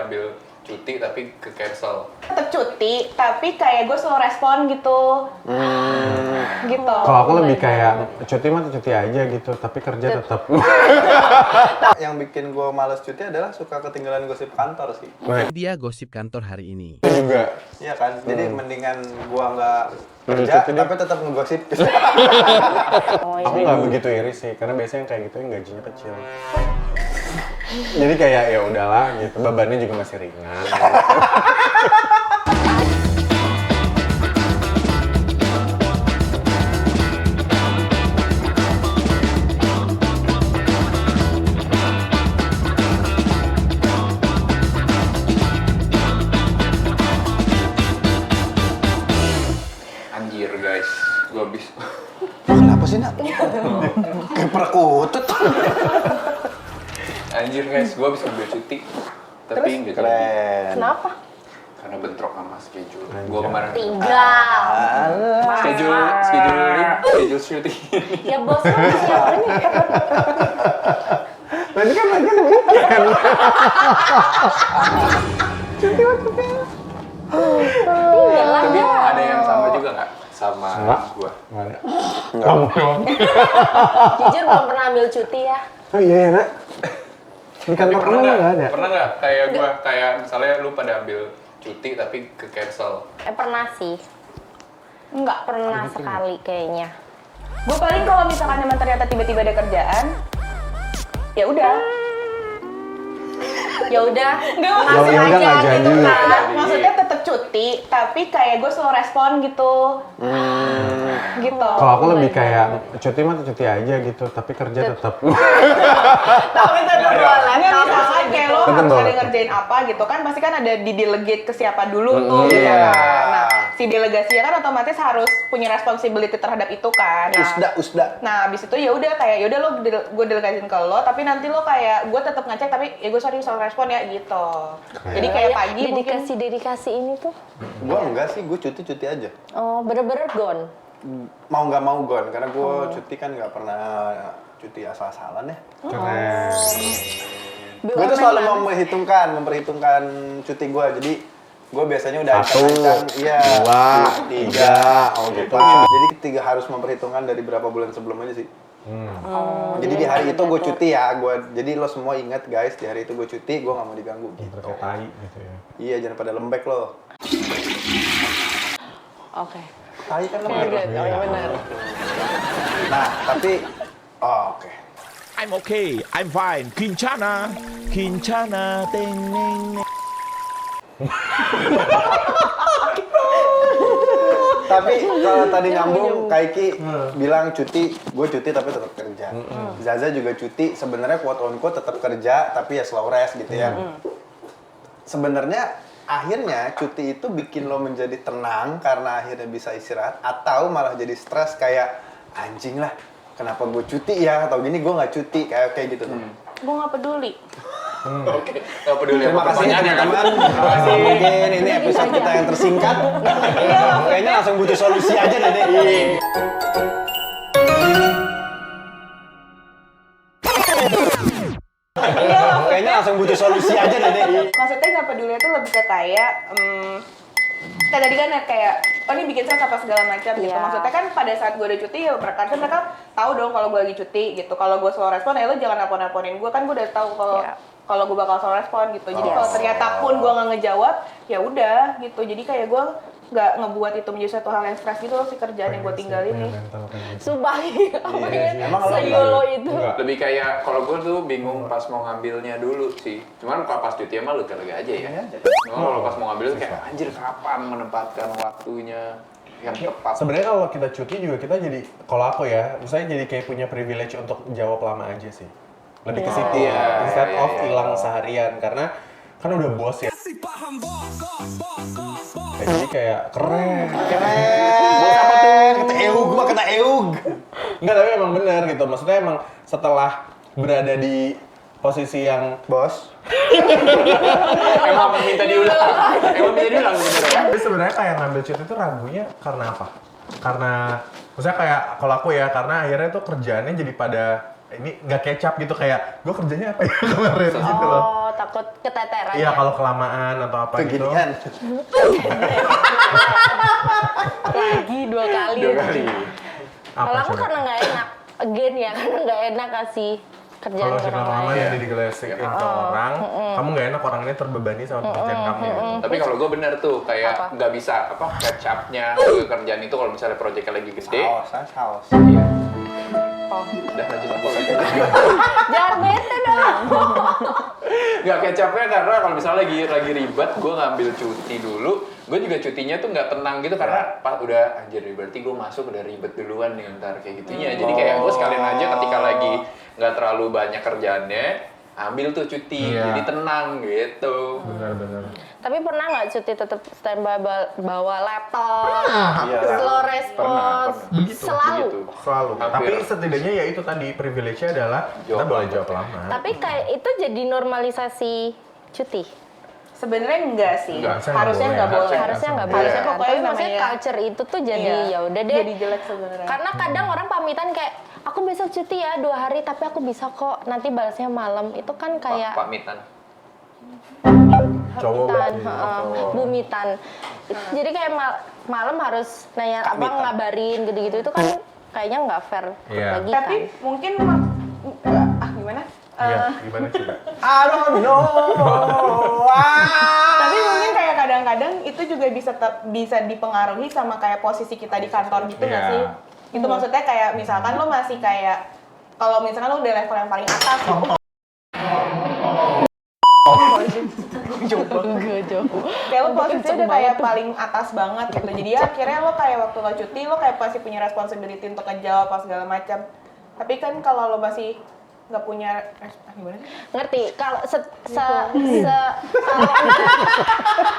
ambil cuti tapi ke cancel. Tetap cuti, tapi kayak gue slow respon gitu. Gitu. Kalau aku lebih kayak cuti mah cuti aja gitu, tapi kerja tetap. Yang bikin gue males cuti adalah suka ketinggalan gosip kantor sih. Dia gosip kantor hari ini. Itu juga. Iya kan, jadi mendingan gue nggak kerja tapi tetap ngegosip. Aku nggak begitu iri sih, karena biasanya yang kayak gitu yang gajinya kecil. Jadi kayak ya udahlah gitu, bebannya juga masih ringan. Anjir guys, gue habis. Kenapa sih nak? Kayak perkutut. Anjir guys, gue habis ambil cuti. Tapi nggak jadi. Keren. Kenapa? Karena bentrok sama schedule. Gue kemarin schedule syuting. Ya bos kan siapa nih? Berarti kan lagi weekend. Tapi ada yang sama juga nggak sama gue? Nggak ada. Kamu doang. Jujur belum pernah ambil cuti ya. Oh iya ya nak. Di kantor kamu nggak ada. Pernah nggak kayak gue kayak misalnya lu pada ambil cuti tapi ke cancel? Pernah sih. Enggak. Pernah sekali kayaknya. Gue paling kalau misalkan emang ternyata tiba-tiba ada kerjaan, ya udah. Ya udah. Nggak Ya maksudnya udah nggak aja jadi. gitu kan. Maksudnya tetap cuti, tapi kayak gue slow respon gitu. Gitu. Kalau aku lebih kayak cuti mah cuti aja gitu, tapi kerja tetap. Tapi tetap jualannya misalkan kayak lo Tetep harus boleh. ada ngerjain apa gitu kan, pasti kan ada di delegate ke siapa dulu tuh Iya. misalkan. Nah, si delegasinya kan otomatis harus punya responsibility terhadap itu kan. Nah, Usda. Nah, abis itu ya udah kayak ya udah lo gue delegasiin ke lo, tapi nanti lo kayak gue tetap ngecek tapi ya gue sorry soal respon ya gitu. Jadi kayak pagi mungkin Dedikasi ini tuh. Gue enggak sih, gue cuti aja. Oh, bener-bener gone. Mau nggak mau gon, karena gue cuti kan nggak pernah cuti asal-asalan ya. Keren. Gue tuh selalu memperhitungkan cuti gue, jadi gue biasanya udah ancang-ancang, iya, 2, 3, oh gitu. Jadi harus memperhitungkan dari berapa bulan sebelum aja sih. Jadi di hari itu gue cuti ya, jadi lo semua ingat guys, di hari itu gue cuti, gue nggak mau diganggu gitu. Kayak tai gitu ya. Iya, jangan pada lembek lo. Oke. Tai kan lembek. Oh ya benar. Nah, tapi, oke. I'm okay, I'm fine. Kincana, teng neng. Tapi kalau tadi nyambung, Kaiki bilang cuti, gue cuti tapi tetap kerja. Zaza juga cuti, sebenarnya quote on quote tetap kerja, tapi ya slow rest gitu ya. Sebenarnya akhirnya cuti itu bikin lo menjadi tenang karena akhirnya bisa istirahat, atau malah jadi stres kayak anjing lah, kenapa gue cuti ya, atau gini gue nggak cuti, kayak gitu tuh. gue nggak peduli. Oke, nggak peduli Terima apa kasih pertanyaannya kan? teman-teman. Mungkin ini episode kita yang tersingkat. Kayaknya langsung butuh solusi aja deh. Kayaknya langsung butuh solusi aja deh. Maksudnya nggak peduli itu lebih ke kayak kayak tadi kan kayak oh ini bikin stres apa segala macam gitu. Iya. Maksudnya kan pada saat gue udah cuti ya berarti mereka tahu dong kalau gue lagi cuti gitu. Kalau gue slow respon ya lo jangan nelpon-nelponin gue, kan gue udah tahu kalau Iya. kalau gue bakal slow respon gitu. Jadi kalau ternyata pun gue nggak ngejawab ya udah gitu. Jadi kayak gue nggak ngebuat itu menjadi satu hal yang stres gitu loh si kerjaan yang gue tinggalin nih. Sumpah. Emang lo Sayolo itu. Enggak. Lebih kayak kalau gue tuh bingung pas mau ngambilnya dulu sih. Cuman kalau pas cuti emang lega-lega aja ya. Kalau pas mau ngambil tuh kayak anjir kapan menempatkan waktunya yang tepat. Sebenarnya kalau kita cuti juga kita jadi, kalau aku ya, misalnya jadi kayak punya privilege untuk jawab lama aja sih. Lebih ke situ Iya, instead iya, of iya. hilang seharian, karena kan udah bos ya. Jadi kayak keren. Bos apa tuh? Kata Eug. Enggak, tapi emang bener gitu. Maksudnya emang setelah berada di posisi yang Bos. Emang minta diulang. Bener ya. tapi sebenarnya kayak ngambil cuti itu ragunya karena apa? Karena maksudnya kayak kalau aku ya, karena akhirnya tuh kerjaannya jadi pada ini nggak kecap gitu, kayak gue kerjanya apa ya kemarin gitu loh. Oh, takut keteteran. Iya, ya? kalau kelamaan atau apa gitu. Beginian. Lagi 2 kali. 2 kali. Apa Kalau aku coba? karena nggak enak, again ya, karena nggak enak kasih kerjaan Kalau ke si orang lama lain. ya digelesekin ke orang, kamu nggak enak orang ini terbebani sama pekerjaan kamu. Gitu. Tapi kalau gue bener tuh kayak Apa? nggak bisa catch up-nya ke kerjaan itu kalau misalnya proyeknya lagi gede. Saus. Iya. Oh. Udah lanjut apa? Jangan bete dong. Nggak catch up-nya karena kalau misalnya lagi ribet, gue ngambil cuti dulu. Gue juga cutinya tuh nggak tenang gitu karena pas udah anjir berarti gue masuk udah ribet duluan nih ntar kayak gitunya. Jadi kayak gue sekalian aja ketika lagi nggak terlalu banyak kerjaannya, ambil tuh cuti, Iya. jadi tenang gitu. Benar-benar. Tapi pernah nggak cuti tetap standby bawa laptop, Iya. slow response, Pernah. selalu. Begitu. Selalu. Hampir. Tapi setidaknya ya itu tadi privilege-nya adalah kita Jawab boleh lambat. jawab lama. Tapi kayak itu jadi normalisasi cuti. Sebenarnya enggak sih. Enggak, harusnya nggak boleh. Harusnya nggak Harusnya boleh. Iya. Tapi pokoknya maksudnya namanya- culture itu tuh jadi Iya. ya udah deh. Jadi jelek sebenarnya. Karena kadang orang pamitan kayak aku besok cuti ya 2 hari tapi aku bisa kok nanti balasnya malam. Itu kan kayak Pak Mitan. Cowok Bumitan, berarti. bumitan. Jadi kayak malam harus nanya Kak abang Mitan. ngabarin gitu-gitu itu kan kayaknya nggak fair Iya. lagi Tapi kan. mungkin gimana? Iya, gimana coba? I don't know. Tapi mungkin kayak kadang-kadang itu juga bisa dipengaruhi sama kayak posisi kita di kantor gitu nggak Iya. sih? Itu maksudnya kayak misalkan lo masih kayak kalau misalkan lo udah level yang paling atas gitu. Kayak lo posisinya udah kayak paling atas banget gitu. Jadi ya akhirnya lo kayak waktu lo cuti lo kayak pasti punya responsibility untuk ngejawab apa segala macam. Tapi kan kalau lo masih nggak punya gimana sih? Ngerti kalau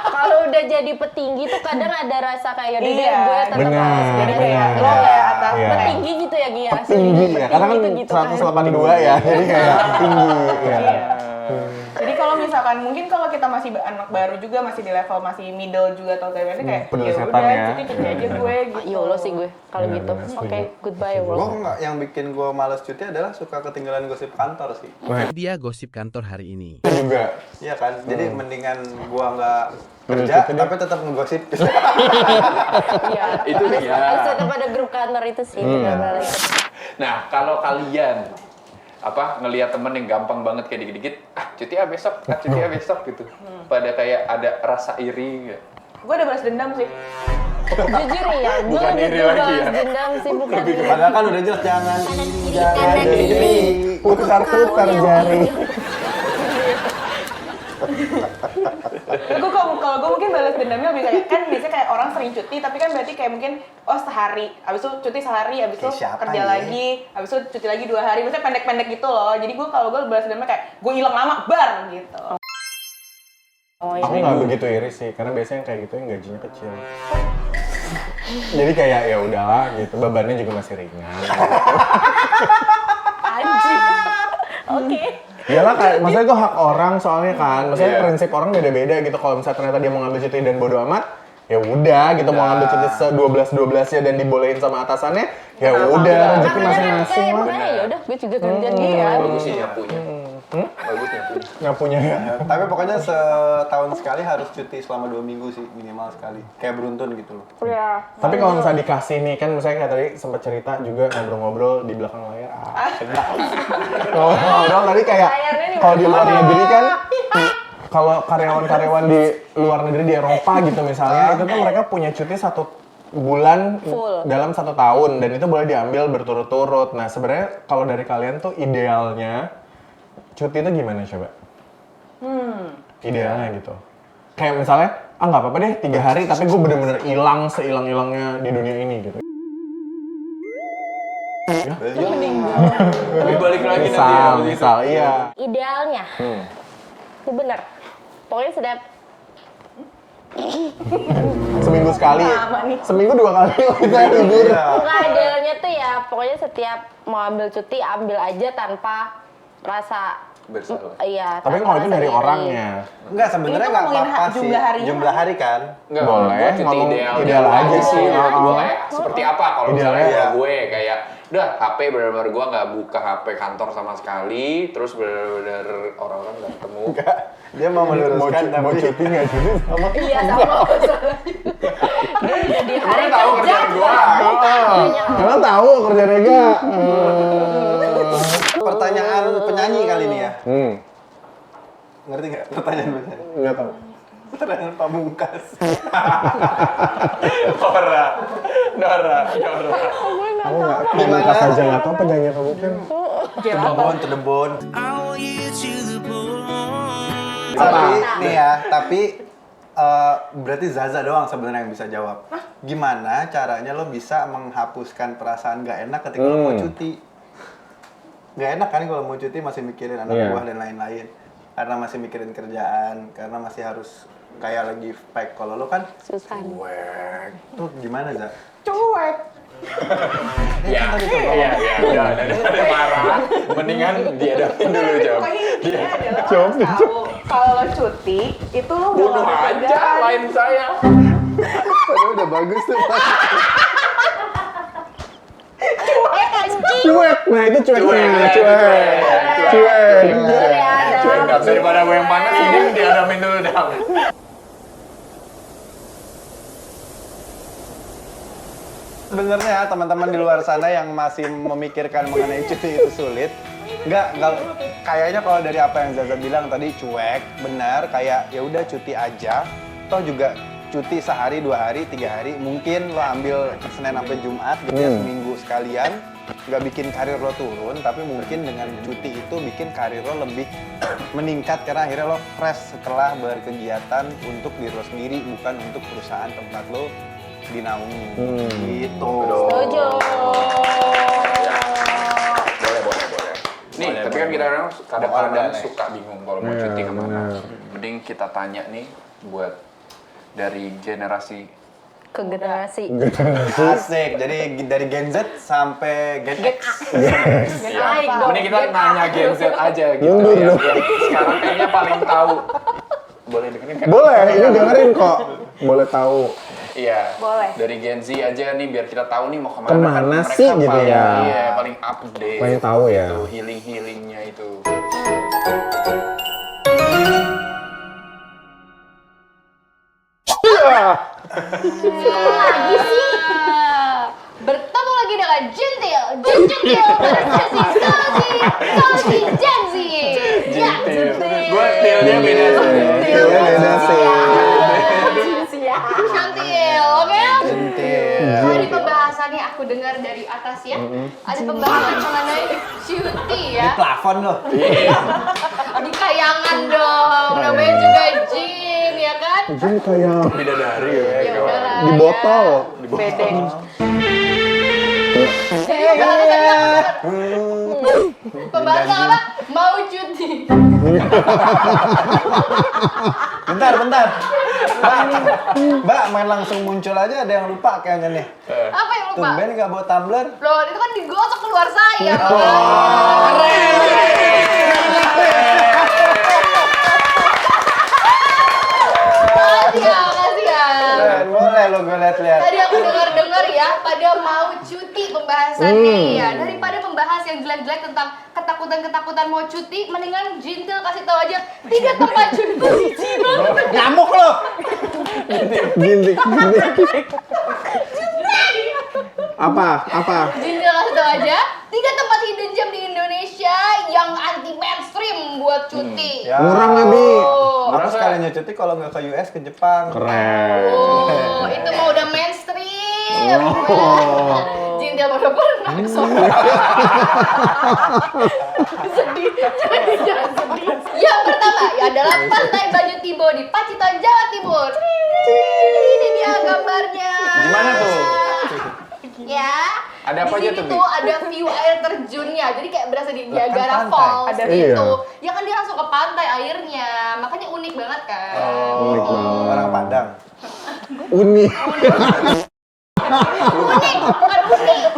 kalau udah jadi petinggi tuh kadang ada rasa kayak udah deh, Iya, gue tetap benar, harus Jadi beres. kayak benar. lo kayak atas Iya. Petinggi gitu ya Gia. Tinggi ya, karena kan Petinggi tuh gitu kan. 182 ya, jadi kayak tinggi. Ya. Jadi kalau misalkan mungkin kalau kita masih anak baru juga masih di level masih middle juga atau kayak kayak Peduli ya setan udah ya. cuti aja gue gitu. YOLO sih gue kalau Benar, gitu. benar, setuju. Oke, goodbye Gue world. nggak, yang bikin gue males cuti adalah suka ketinggalan gosip kantor sih. Wah, Dia gosip kantor hari ini. itu juga. Iya kan, jadi mendingan gue nggak kerja tapi tetap ngegosip. Iya. Itu dia. Harus tetap ada grup kantor itu sih. benar-benar. Nah, kalau kalian ngelihat temen yang gampang banget kayak dikit-dikit, cuti ya besok, cuti ya besok gitu. Pada kayak ada rasa iri nggak? Gue udah balas dendam sih. Jujur ya, gue Bukan lebih iri ke lagi balas ya? dendam sih bukan iri. Padahal kan udah jelas jangan diri. Putar-putar jari. Gue kalau gue mungkin balas dendamnya lebih kayak kan biasanya kayak orang sering cuti tapi kan berarti kayak mungkin sehari, abis itu cuti sehari, abis itu Kayak siapa kerja ya? lagi, abis itu cuti lagi 2 hari, maksudnya pendek-pendek gitu loh. Jadi gue kalau gue balas dendamnya kayak gue hilang lama bar gitu. Oh, Aku nggak begitu iri sih, karena biasanya yang kayak gitu yang gajinya kecil. Jadi kayak ya udahlah gitu, bebannya juga masih ringan. anjing. Oke. Iyalah kayak, maksudnya itu hak orang soalnya kan, maksudnya prinsip orang beda-beda gitu. Kalau misalnya ternyata dia mau ngambil cuti dan bodo amat, ya udah gitu mau ngambil cuti 12-12-nya dan dibolehin sama atasannya, ya udah rezeki masing-masing lah. Makanya ya udah gue juga kerja gitu. Bagus sih nyapunya. Bagus nyapunya. Nyapunya ya. Tapi pokoknya setahun sekali harus cuti selama 2 minggu sih minimal sekali. Kayak beruntun gitu loh. Iya. Tapi kalau misalnya dikasih nih, kan misalnya kayak tadi sempat cerita juga ngobrol-ngobrol di belakang layar. Ngobrol tadi kayak Layarnya nih kalau di luar negeri kan, kalau karyawan-karyawan di luar negeri di Eropa gitu misalnya, itu tuh mereka punya cuti 1 bulan Full. dalam 1 tahun dan itu boleh diambil berturut-turut. Nah sebenarnya kalau dari kalian tuh idealnya cuti itu gimana coba? Idealnya gitu. Kayak misalnya, nggak apa-apa deh 3 hari tapi gue bener-bener hilang seilang-hilangnya di dunia ini gitu. Tapi balik lagi nanti ya. Misal, begitu. misal, iya. Idealnya. Itu bener. Pokoknya setiap Seminggu sekali. Lama nih. Seminggu 2 kali kita libur. enggak idealnya tuh ya pokoknya setiap mau ambil cuti ambil aja tanpa rasa Bersalah. iya. Tapi tanpa kalau itu rasa dari iri. orangnya. Enggak, sebenarnya Ini tuh nggak ngomongin apa-apa sih. jumlah harinya Jumlah hari kan. Enggak, Boleh, gue cuti ngomong idealnya ideal aja sih. Ideal Ideal gue seperti apa kalau misalnya Idealnya. gue kayak udah HP benar-benar gue nggak buka HP kantor sama sekali, terus benar-benar orang-orang nggak ketemu. Enggak, dia mau meluruskan mau tapi cuti nggak cuti sama Iya sama masalah. Jadi Kalian tahu kerjaan gue. kalian tahu kerjaan Ega. pertanyaan penyanyi kali ini ya. Ngerti nggak pertanyaan penyanyi? Nggak tahu. Pertanyaan pamungkas. Nora. Aku nggak pamungkas aja nggak tahu penyanyi apa bukan. To the bone. Tapi nih ya, tapi berarti Zaza doang sebenarnya yang bisa jawab. Gimana caranya lo bisa menghapuskan perasaan gak enak ketika lo mau cuti? Gak enak kan kalau mau cuti masih mikirin anak Iya. buah dan lain-lain. Karena masih mikirin kerjaan, karena masih harus kayak lagi pack. Kalau lo kan susah. cuek. Tuh gimana, Za? Cuek. Iya, daripada marah, mendingan diadain dulu jawab. Pokoknya intinya adalah lo Jawab, harus tahu kalau lo cuti itu lo udah Bunuh nggak ada aja kerjaan. lain saya. Padahal udah bagus tuh. Cuek, nah itu cueknya, cuek. Cuek. Daripada gue yang panas, ini diadamin dulu dong. Sebenarnya teman-teman di luar sana yang masih memikirkan mengenai cuti itu sulit, nggak kayaknya kalau dari apa yang Zaza bilang tadi cuek, benar kayak ya udah cuti aja, toh juga cuti sehari, 2 hari, 3 hari, mungkin lo ambil Senin sampai Jumat gitu ya seminggu sekalian, nggak bikin karir lo turun, tapi mungkin dengan cuti itu bikin karir lo lebih meningkat karena akhirnya lo fresh setelah berkegiatan untuk diri lo sendiri, bukan untuk perusahaan tempat lo dinaungi gitu. Setuju. Boleh. Nih, Boleh, tapi kan boleh. kita orang kadang-kadang Boleh. suka bingung kalau mau Iya, cuti kemana. benar. Mending kita tanya nih buat dari generasi Ke generasi. Asik, jadi dari Gen Z sampai Gen X. Naik dong. Mending kita nanya Gen Z aja gitu. Mundur dong. Yang sekarang kayaknya paling tahu. Boleh dengerin kan? Boleh, ini dengerin kok. Boleh tahu. Iya. Boleh. Dari Gen Z aja nih biar kita tahu nih mau kemana. Kemana kan mereka sih gitu paling, ya. Iya, paling update. Paling tahu ya. Itu healing-healingnya itu. Lagi sih. Bertemu lagi dengan Jentil versus Sosi Jenzi. Ya, Gue tilnya beda sih. Tilnya beda sih. Cantil, oke? Centil. Tadi pembahasannya aku dengar dari atas ya. Ada pembahasan mengenai cuti ya. Plafon loh. Di kayangan dong. Namanya juga Jin ya kan? Jadi kayak Bidadari ya. Ya udahlah. di botol. Bedeng. Pembahasan apa? Mau cuti. Bentar. Mbak, main langsung muncul aja ada yang lupa kayaknya nih. Apa yang lupa? Tumben nggak bawa tumbler. Loh, itu kan digosok keluar saya. Kasih ya. Keren, boleh lo gue lihat-lihat. Tadi aku dengar-dengar ya, pada mau cuti pembahasannya ya. Daripada membahas yang jelek-jelek tentang ketakutan-ketakutan mau cuti, mendingan Jintil kasih tahu aja 3 tempat cuti. Nyamuk lo. Gintik. Apa? Jintil kasih tahu aja 3 tempat hidden gem di Indonesia yang anti mainstream buat cuti. Ya. Murah nggak, Bi? Oh, Aku sekalinya cuti kalau nggak ke US ke Jepang. Keren. oh, itu mau udah mainstream. Jintil baru pernah ke sono. Sedih, jangan sedih. Yang pertama ya adalah Pantai Banyu Tibo di Pacitan, Jawa Timur. Ini dia gambarnya. Gimana tuh? Ya. Ada apa di aja sini tuh, Bi? tuh ada view air terjunnya, jadi kayak berasa di Lah, kan Niagara pantai. Falls Ada gitu. iya. Ya kan dia langsung ke pantai airnya, makanya unik banget kan. Unik banget. Orang Padang. Unik. Unik, bukan unik.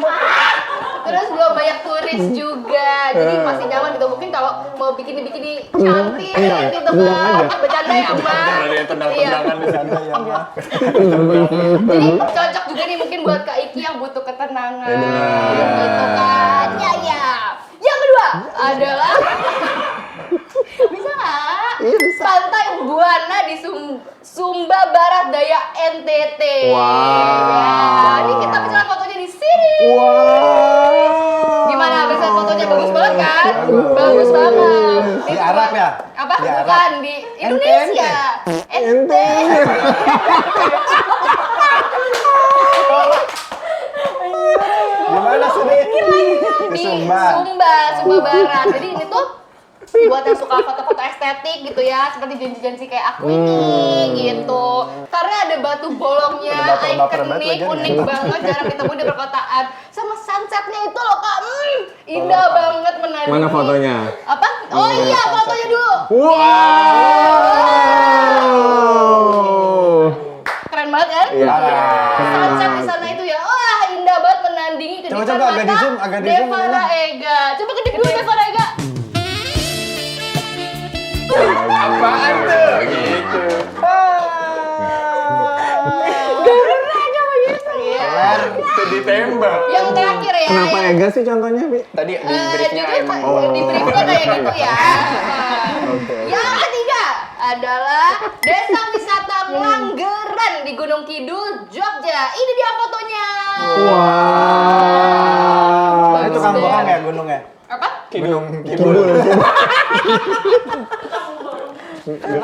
Terus belum banyak turis juga, jadi masih nyaman gitu. Mungkin kalau mau bikini cantik gitu kan. Bercanda ya, Mbak. Ada yang tendang-tendangan di sana. Ada ya, Mak. Jadi cocok juga nih mungkin buat Kak Iki yang butuh ketenangan. Gitu kan. Ya. Yang kedua adalah bisa nggak? Iya, bisa. Pantai Buana di Sumba Barat Daya NTT. Wow. Ya, ini kita bisa fotonya di sini. Wow. Gimana? Bisa fotonya bagus banget kan? Bagus banget. Di Itu Arab buat- ya? Apa? Di Arab. Bukan di Indonesia. Ente. Gimana sih nih? Di Sumba. Sumba Barat. Jadi ini tuh buat yang suka foto-foto estetik gitu ya, seperti janji-janji kayak aku ini gitu. Karena ada batu bolongnya, Ada baper-baper banget ikonik, lagi nih. unik banget, jarang ketemu di perkotaan. Sama sunsetnya itu loh Kak, indah banget menandingi. Mana fotonya? Apa? Oh iya, fotonya dulu. Wow. Keren banget kan? Iya. Sunset di sana itu ya, wah indah banget menandingi kedipan Coba, agak di zoom, agak di zoom Deva ini. Raega. Coba kedip dulu Deva Raega. Apaan tuh? Gitu. Iya. Itu ditembak. Yang terakhir ya. Kenapa Ega sih contohnya, Bi? Tadi di briefnya Jadi emang. di briefnya kayak gitu ya. Yang ketiga adalah Desa Wisata Langgeran di Gunung Kidul, Jogja. Ini dia fotonya. Wow. Itu Bagus kampungan deh. ya gunungnya? Apa? Gunung Kibul. Ya.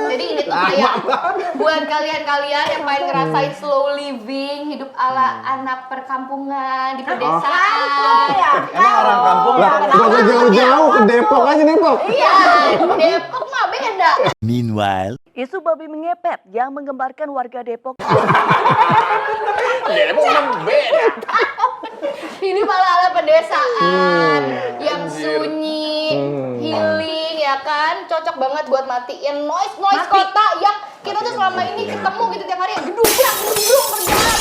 Jadi ini tuh kayak buat kalian-kalian yang pengen ngerasain slow living, hidup ala anak perkampungan di pedesaan. Emang orang kampung Lah, apa? gak usah jauh-jauh ke Depok aja Depok. Iya, Depok mah beda. Meanwhile, Isu babi mengepet yang menggembarkan warga Depok Depok mah beda. Ini malah ala pedesaan yang sunyi, healing ya kan, cocok banget buat matiin noise kota yang kita tuh selama ini ketemu gitu tiap hari yang gedung kerjaan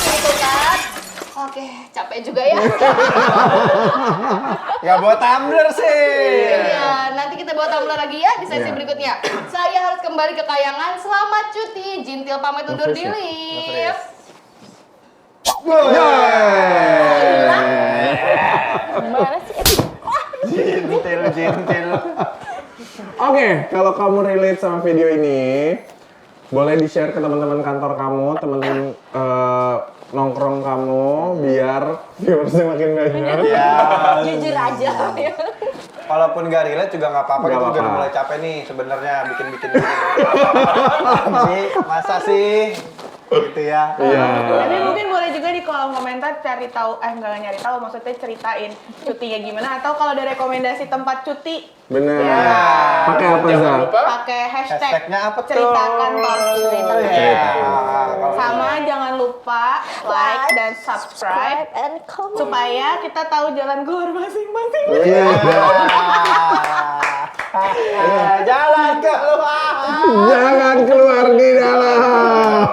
gitu kan. Oke, capek juga ya. Gak bawa tumbler sih. Iya, nanti kita bawa tumbler lagi ya di sesi berikutnya. Saya harus kembali ke Kayangan. Selamat cuti. Jintil pamit undur diri. Jintil. Oke, kalau kamu relate sama video ini, boleh di-share ke teman-teman kantor kamu, teman-teman nongkrong kamu, biar viewersnya makin banyak. Ya. Jujur aja. Walaupun gak relate juga nggak apa-apa, Nggak kita juga apa-apa. udah mulai capek nih sebenarnya bikin-bikin gini. Tapi masa sih gitu ya? Iya. Tapi mungkin boleh juga di kolom komentar cari tahu, nggak nyari tahu, maksudnya ceritain cutinya gimana, atau kalau ada rekomendasi tempat cuti, Bener. Ya. Pakai apa, Za? Jangan lupa pakai hashtag Hashtagnya apa tuh? cerita kantor cuti. Iya. Sama jangan lupa like dan subscribe and comment. supaya kita tahu jalan keluar masing-masing. Iya. Jalan keluar. Jangan keluar di dalam.